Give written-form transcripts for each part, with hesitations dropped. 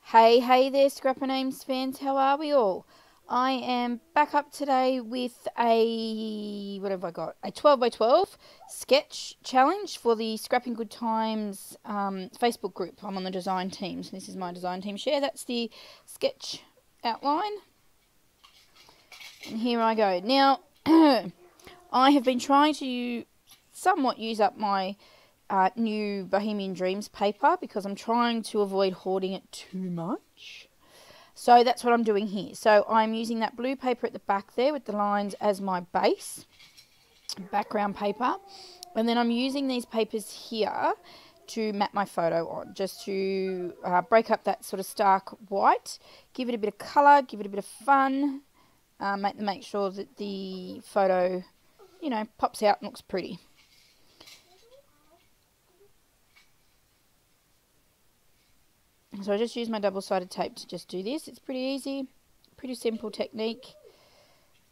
Hey there, Scrapper Names fans. How are we all? I am back up today with what have I got? A 12 by 12 sketch challenge for the Scrapping Good Times Facebook group. I'm on the design team, so this is my design team share. That's the sketch outline. And here I go. Now, I have been trying to somewhat use up my new Bohemian Dreams paper because I'm trying to avoid hoarding it too much. So that's what I'm doing here. So I'm using that blue paper at the back there with the lines as my base, background paper. And then I'm using these papers here to map my photo on, just to break up that sort of stark white, give it a bit of colour, give it a bit of fun, make sure that the photo, you know, pops out and looks pretty. So I just use my double-sided tape to just do this. It's pretty easy, pretty simple technique.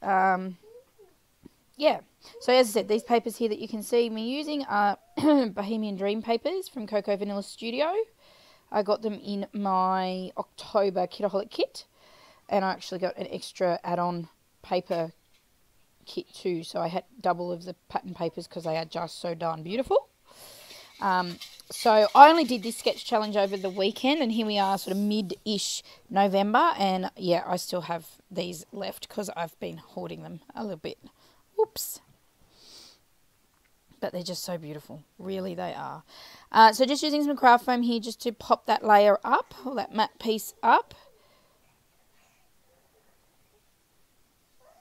Yeah. So as I said, these papers here that you can see me using are Bohemian Dream papers from Cocoa Vanilla Studio. I got them in my October Kitaholic kit. And I actually got an extra add-on paper kit too. So I had double of the pattern papers because they are just so darn beautiful. So I only did this sketch challenge over the weekend, and here we are sort of mid-ish November, and yeah, I still have these left because I've been hoarding them a little bit. Whoops. But they're just so beautiful. Really, they are. So just using some craft foam here just to pop that layer up, or that matte piece up.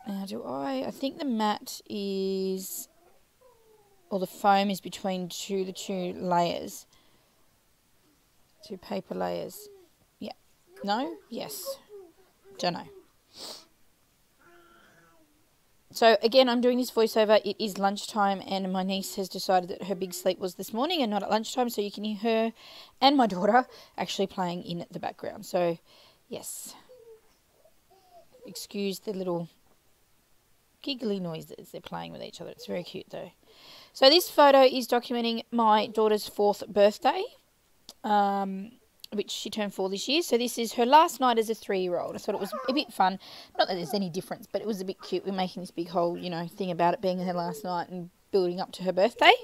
Now I think the matte is... or the foam is between the two layers. Two paper layers. Yeah. No? Yes. Don't know. So again, I'm doing this voiceover. It is lunchtime and my niece has decided that her big sleep was this morning and not at lunchtime. So you can hear her and my daughter actually playing in the background. So yes. Excuse the little giggly noises they're playing with each other. It's very cute though. So this photo is documenting my daughter's 4th birthday, which she turned 4 this year. So this is her last night as a 3-year-old. I thought it was a bit fun. Not that there's any difference, but it was a bit cute. We're making this big whole, you know, thing about it being her last night and building up to her birthday.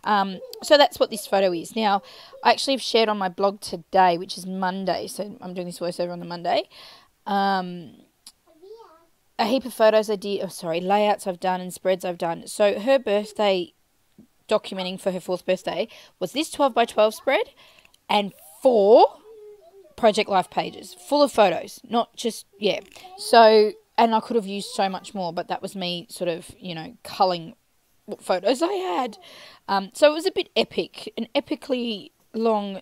So that's what this photo is. Now, I actually have shared on my blog today, which is Monday. So I'm doing this voiceover on the Monday. A heap of photos I did, layouts I've done and spreads I've done. So her birthday documenting for her 4th birthday was this 12 by 12 spread and 4 Project Life pages full of photos, not just, yeah. So, and I could have used so much more, but that was me sort of, you know, culling what photos I had. So it was a bit epic, an epically long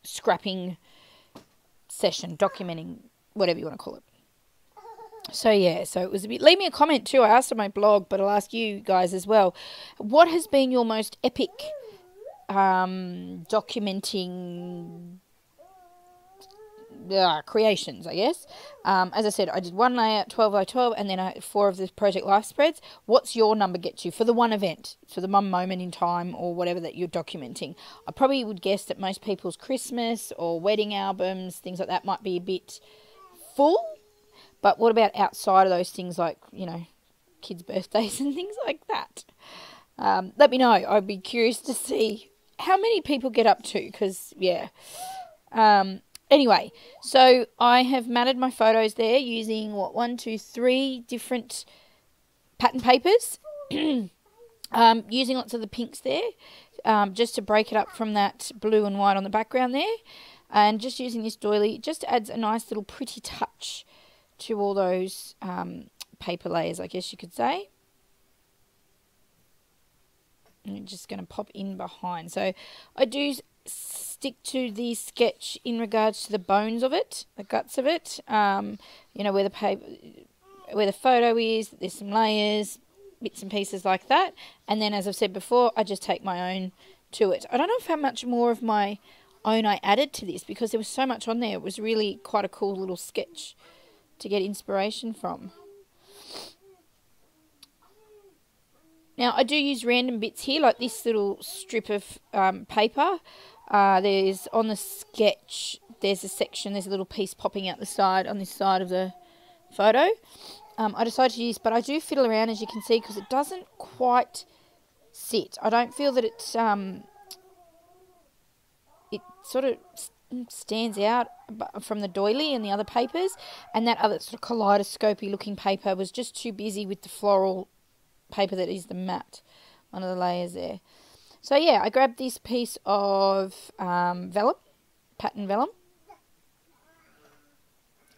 scrapping session, documenting, whatever you want to call it. So yeah, so it was a bit... Leave me a comment too. I asked on my blog, but I'll ask you guys as well. What has been your most epic documenting creations, I guess? As I said, I did one layout, 12 by 12, and then I had 4 of the Project Life spreads. What's your number get you for the one event, for the one moment in time or whatever that you're documenting? I probably would guess that most people's Christmas or wedding albums, things like that, might be a bit full. But what about outside of those things like, you know, kids' birthdays and things like that? Let me know. I'd be curious to see how many people get up to because, yeah. Anyway, so I have matted my photos there using, 3 different pattern papers. Using lots of the pinks there just to break it up from that blue and white on the background there. And just using this doily just adds a nice little pretty touch to all those paper layers, I guess you could say. And I'm just going to pop in behind. So I do stick to the sketch in regards to the bones of it, the guts of it. You know, where the paper, where the photo is, there's some layers, bits and pieces like that. And then, as I've said before, I just take my own to it. I don't know how much more of my own I added to this because there was so much on there. It was really quite a cool little sketch to get inspiration from. Now, I do use random bits here, like this little strip of paper. there's on the sketch, there's a section, there's a little piece popping out the side on this side of the photo. I decided to use, but I do fiddle around, as you can see, because it doesn't quite sit. I don't feel that it sort of stands out from the doily and the other papers, and that other sort of kaleidoscopy looking paper was just too busy with the floral paper that is the matte, one of the layers there. So yeah, I grabbed this piece of vellum, pattern vellum,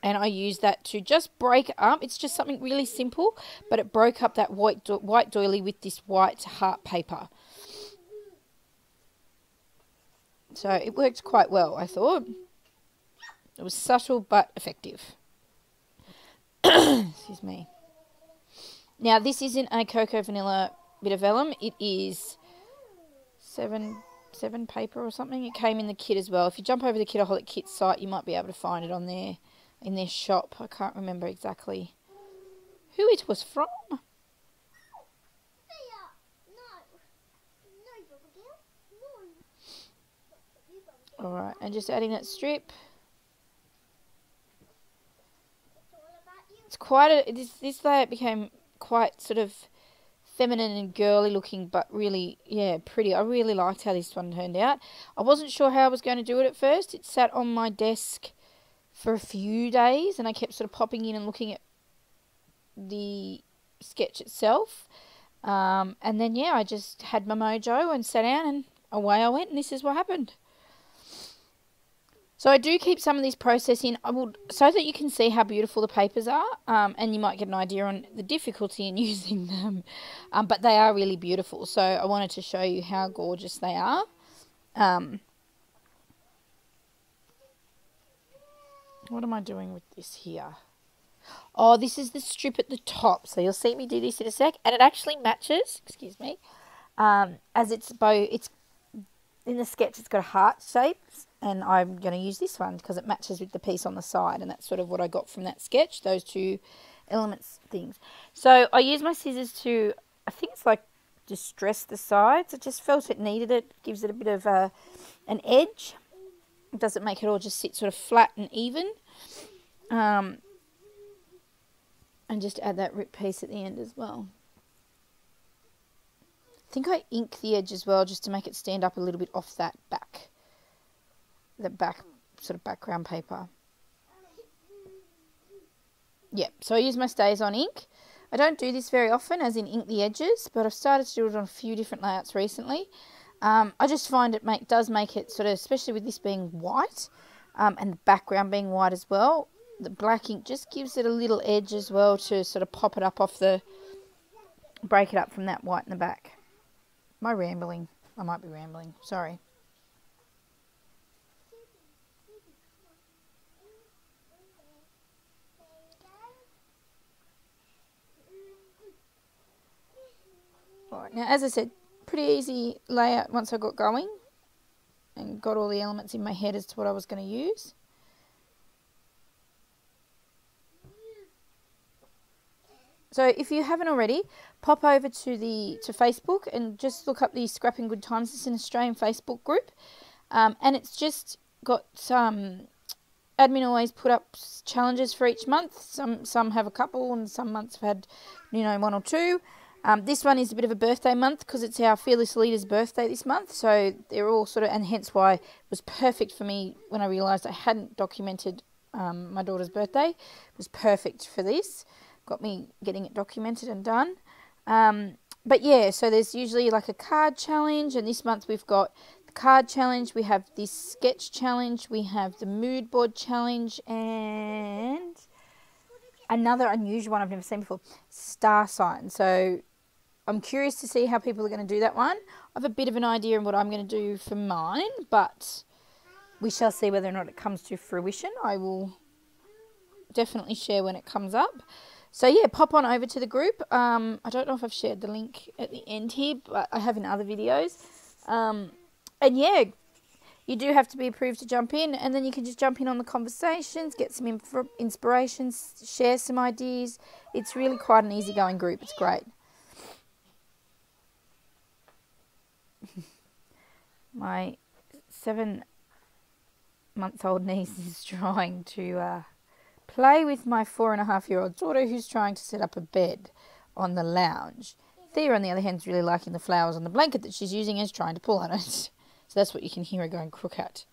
and I used that to just break up. It's just something really simple, but it broke up that white doily with this white heart paper. So it worked quite well, I thought. It was subtle but effective. Excuse me. Now, this isn't a cocoa vanilla bit of vellum. It is 7 paper or something. It came in the kit as well. If you jump over the Kitaholic Kit site, you might be able to find it on there in their shop. I can't remember exactly who it was from. Alright, and just adding that strip. It's quite a, this layout became quite sort of feminine and girly looking, but really, yeah, pretty. I really liked how this one turned out. I wasn't sure how I was going to do it at first. It sat on my desk for a few days, and I kept sort of popping in and looking at the sketch itself. And then, yeah, I just had my mojo and sat down, and away I went, and this is what happened. So I do keep some of these processing, so that you can see how beautiful the papers are, and you might get an idea on the difficulty in using them. But they are really beautiful, so I wanted to show you how gorgeous they are. What am I doing with this here? Oh, this is the strip at the top, so you'll see me do this in a sec, and it actually matches, excuse me, as it's in the sketch it's got a heart shape. And I'm going to use this one because it matches with the piece on the side. And that's sort of what I got from that sketch, those two elements things. So I use my scissors to, I think it's like distress the sides. I just felt it needed it. Gives it a bit of an edge. It doesn't make it all just sit sort of flat and even. And just add that rip piece at the end as well. I think I ink the edge as well just to make it stand up a little bit off that back. The back sort of background paper. Yep, so I use my Stays On ink. I don't do this very often, as in ink the edges, but I've started to do it on a few different layouts recently. I just find it does make it sort of, especially with this being white, and the background being white as well, the black ink just gives it a little edge as well to sort of pop it up off break it up from that white in the back. Am I rambling? I might be rambling, sorry. Right, now, as I said, pretty easy layout once I got going and got all the elements in my head as to what I was going to use. So if you haven't already, pop over to Facebook and just look up the Scrapping Good Times. It's an Australian Facebook group, and it's just got some. Admin always put up challenges for each month. Some have a couple, and some months have had, 1 or 2. This one is a bit of a birthday month because it's our Fearless Leader's birthday this month. So they're all sort of, and hence why it was perfect for me when I realised I hadn't documented my daughter's birthday. It was perfect for this. Got me getting it documented and done. But yeah, so there's usually like a card challenge, and this month we've got the card challenge, we have this sketch challenge, we have the mood board challenge, and another unusual one I've never seen before, star sign. So I'm curious to see how people are going to do that one. I have a bit of an idea on what I'm going to do for mine, but we shall see whether or not it comes to fruition. I will definitely share when it comes up. So yeah, pop on over to the group. I don't know if I've shared the link at the end here, but I have in other videos. And yeah, you do have to be approved to jump in, and then you can just jump in on the conversations, get some inspirations, share some ideas. It's really quite an easygoing group. It's great. My 7-month-old niece is trying to play with my 4.5-year-old daughter, who's trying to set up a bed on the lounge. Thea, on the other hand, is really liking the flowers on the blanket that she's using and is trying to pull on it. So that's what you can hear her going crook at.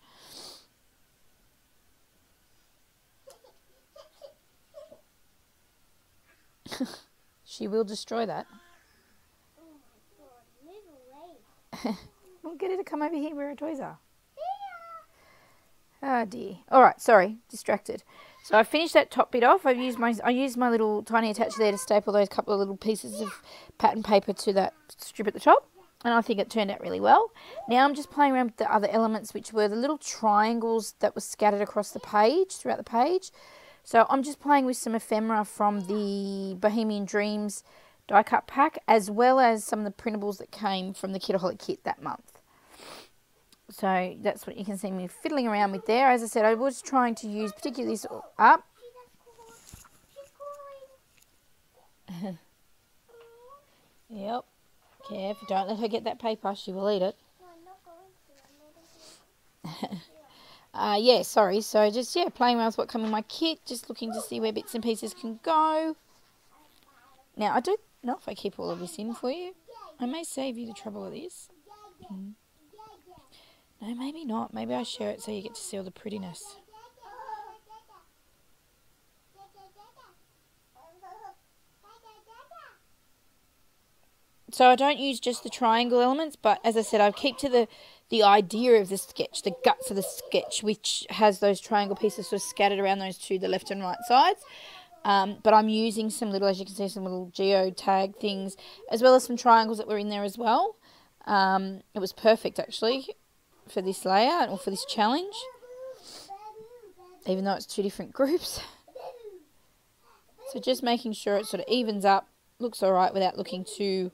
She will destroy that. We'll get her to come over here where her toys are. Oh dear. Alright, sorry, distracted. So I finished that top bit off. I used my little tiny attacher there to staple those couple of little pieces of pattern paper to that strip at the top. And I think it turned out really well. Now I'm just playing around with the other elements, which were the little triangles that were scattered across the page, throughout the page. So I'm just playing with some ephemera from the Bohemian Dreams die cut pack, as well as some of the printables that came from the Kidaholic kit that month. So that's what you can see me fiddling around with there. As I said, I was trying to use particularly this up. Yep. Careful, don't let her get that paper. She will eat it. Yeah, sorry. So just, playing around with what came in my kit. Just looking to see where bits and pieces can go. Now, I don't know if I keep all of this in for you. I may save you the trouble of this. No, maybe not. Maybe I share it so you get to see all the prettiness. So I don't use just the triangle elements, but as I said, I keep to the idea of the sketch, the guts of the sketch, which has those triangle pieces sort of scattered around those two, the left and right sides. But I'm using some little, as you can see, some little geotag things, as well as some triangles that were in there as well. It was perfect, actually, for this layout or for this challenge, even though it's two different groups. So just making sure it sort of evens up, looks all right without looking too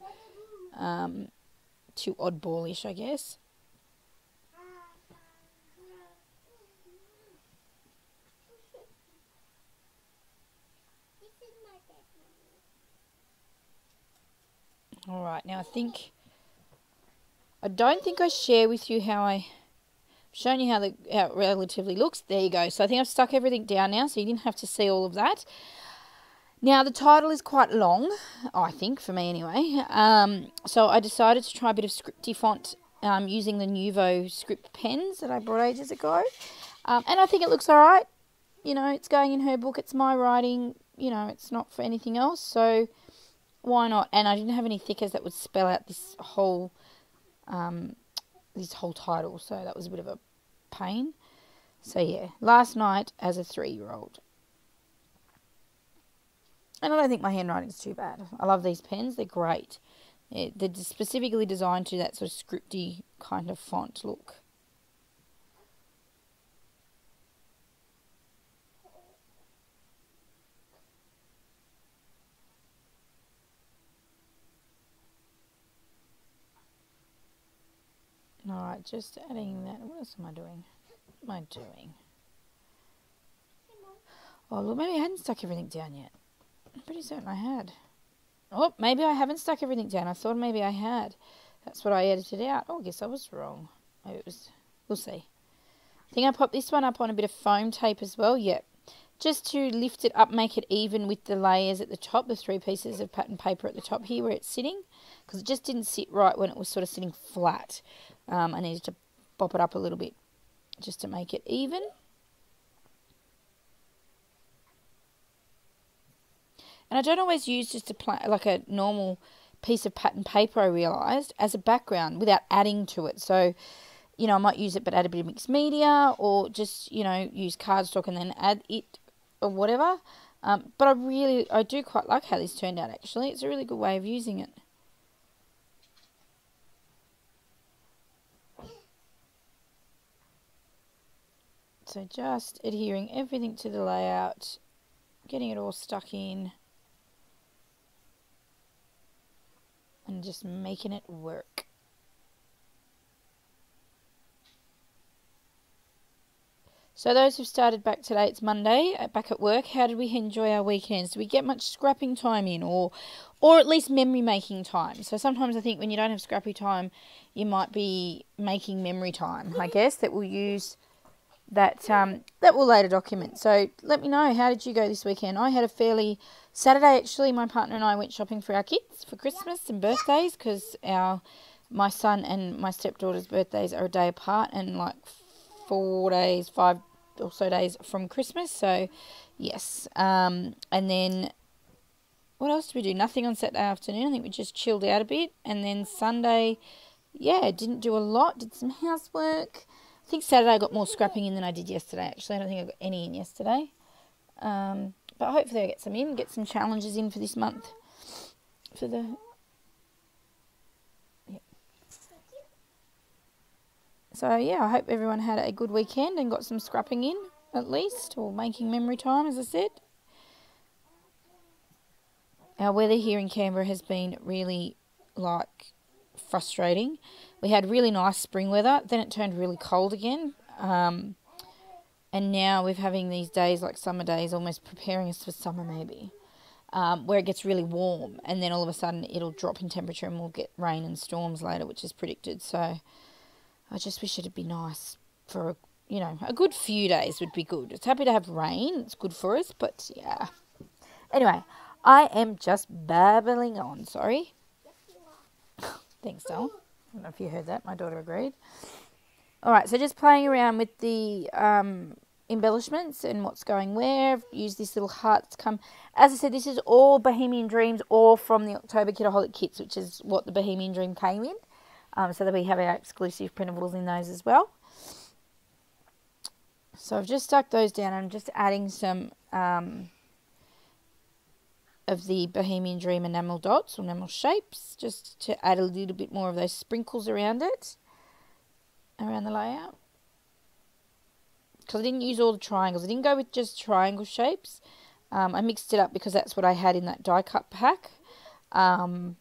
oddballish, I guess. All right, now I don't think I share with you how I've shown you how it relatively looks. There you go. So I think I've stuck everything down now, so you didn't have to see all of that. Now, the title is quite long, I think, for me anyway. So I decided to try a bit of scripty font using the Nuvo script pens that I bought ages ago. And I think it looks all right. You know, it's going in her book. It's my writing. You know, it's not for anything else. So why not? And I didn't have any thickers that would spell out this whole title. So that was a bit of a pain. So, yeah, last night as a 3-year-old. And I don't think my handwriting's too bad. I love these pens. They're great. They're specifically designed to that sort of scripty kind of font look. Alright, just adding that. What else am I doing? What am I doing? Oh, look, maybe I hadn't stuck everything down yet. I'm pretty certain I had. Oh, maybe I haven't stuck everything down. I thought maybe I had. That's what I edited out. Oh, I guess I was wrong. Maybe it was... We'll see. I think I popped this one up on a bit of foam tape as well. Yep. Just to lift it up, make it even with the layers at the top, the 3 pieces of pattern paper at the top here where it's sitting. Because it just didn't sit right when it was sort of sitting flat. I needed to pop it up a little bit just to make it even. And I don't always use just like a normal piece of pattern paper, I realised, as a background without adding to it. So, you know, I might use it but add a bit of mixed media, or just, you know, use cardstock and then add it or whatever. But I do quite like how this turned out, actually. It's a really good way of using it. So just adhering everything to the layout, getting it all stuck in, and just making it work. So those who've started back today, it's Monday, back at work. How did we enjoy our weekends? Did we get much scrapping time in, or at least memory making time? So sometimes I think when you don't have scrappy time, you might be making memory time, I guess, that we'll use that we'll later document. So let me know, how did you go this weekend? I had a fairly Saturday, actually. My partner and I went shopping for our kids for Christmas and birthdays, because my son and my stepdaughter's birthdays are a day apart, and like 5 or so days from Christmas. So yes, and then what else did we do? Nothing on Saturday afternoon. I think we just chilled out a bit. And then Sunday, yeah, didn't do a lot. Did some housework. I think Saturday I got more scrapping in than I did yesterday, actually. I don't think I got any in yesterday. But hopefully I get some in, get some challenges in for this month. So yeah, I hope everyone had a good weekend and got some scrapping in, at least, or making memory time, as I said. Our weather here in Canberra has been really, frustrating. We had really nice spring weather, then it turned really cold again, and now we're having these days, like summer days, almost preparing us for summer maybe, where it gets really warm, and then all of a sudden it'll drop in temperature and we'll get rain and storms later, which is predicted. So I just wish it'd be nice for a good few days would be good. It's happy to have rain, it's good for us, but yeah. Anyway, I am just babbling on, sorry. Thanks, Del. I don't know if you heard that. My daughter agreed. All right, so just playing around with the embellishments and what's going where. I've used this little heart that's come. As I said, this is all Bohemian Dreams, all from the October Kidaholic kits, which is what the Bohemian Dream came in. So that we have our exclusive printables in those as well. So I've just stuck those down. I'm just adding some of the Bohemian Dream enamel dots or enamel shapes, just to add a little bit more of those sprinkles around it, around the layout. Because I didn't use all the triangles. I didn't go with just triangle shapes. I mixed it up because that's what I had in that die cut pack. But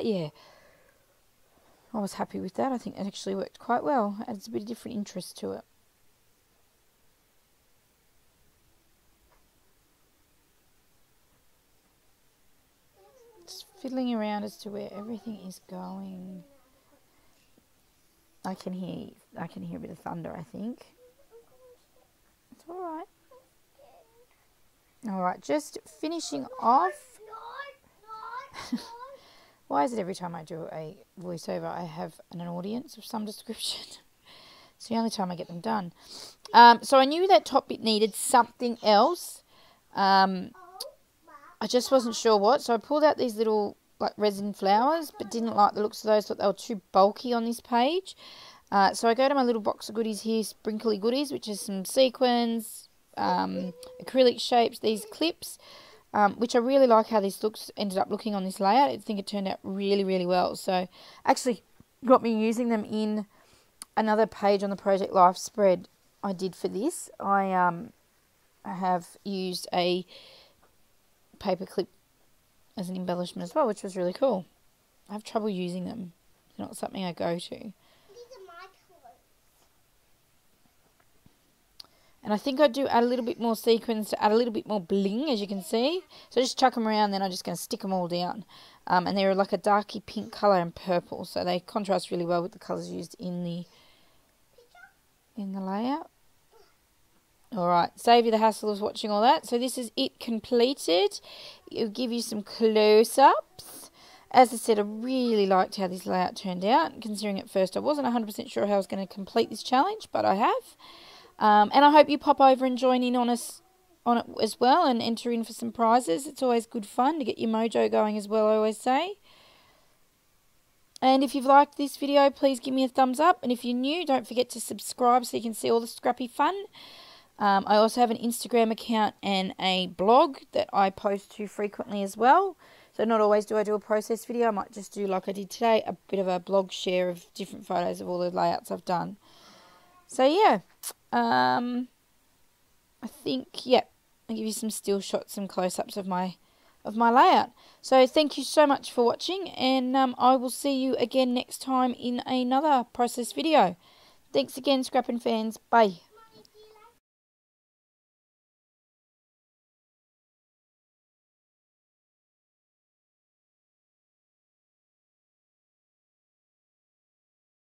yeah, I was happy with that. I think it actually worked quite well. Adds a bit of different interest to it. Just fiddling around as to where everything is going. I can hear a bit of thunder, I think. It's alright. Alright, just finishing off. Why is it every time I do a voiceover I have an audience of some description? It's the only time I get them done. So I knew that top bit needed something else. I just wasn't sure what. So I pulled out these little resin flowers, but didn't like the looks of those. Thought they were too bulky on this page. So I go to my little box of goodies here, sprinkly goodies, which is some sequins, acrylic shapes, these clips. Which I really like how this ended up looking on this layout. I think it turned out really, really well. So actually got me using them in another page on the Project Life spread I did for this. I have used a paper clip as an embellishment as well, which was really cool. I have trouble using them. They're not something I go to. And I think I do add a little bit more sequins to add a little bit more bling, as you can see. So just chuck them around, then I'm just going to stick them all down. And they're like a darky pink colour and purple, so they contrast really well with the colours used in the layout. Alright, save you the hassle of watching all that. So this is it completed. It'll give you some close-ups. As I said, I really liked how this layout turned out, considering at first I wasn't 100% sure how I was going to complete this challenge, but I have. And I hope you pop over and join in on it as well and enter in for some prizes. It's always good fun to get your mojo going as well, I always say. And if you've liked this video, please give me a thumbs up. And if you're new, don't forget to subscribe so you can see all the scrappy fun. I also have an Instagram account and a blog that I post to frequently as well. So not always do I do a process video. I might just do, like I did today, a bit of a blog share of different photos of all the layouts I've done. So yeah, I think, yeah, I'll give you some still shots, some close-ups of my layout. So thank you so much for watching, and I will see you again next time in another process video. Thanks again, Scrappin' fans. Bye.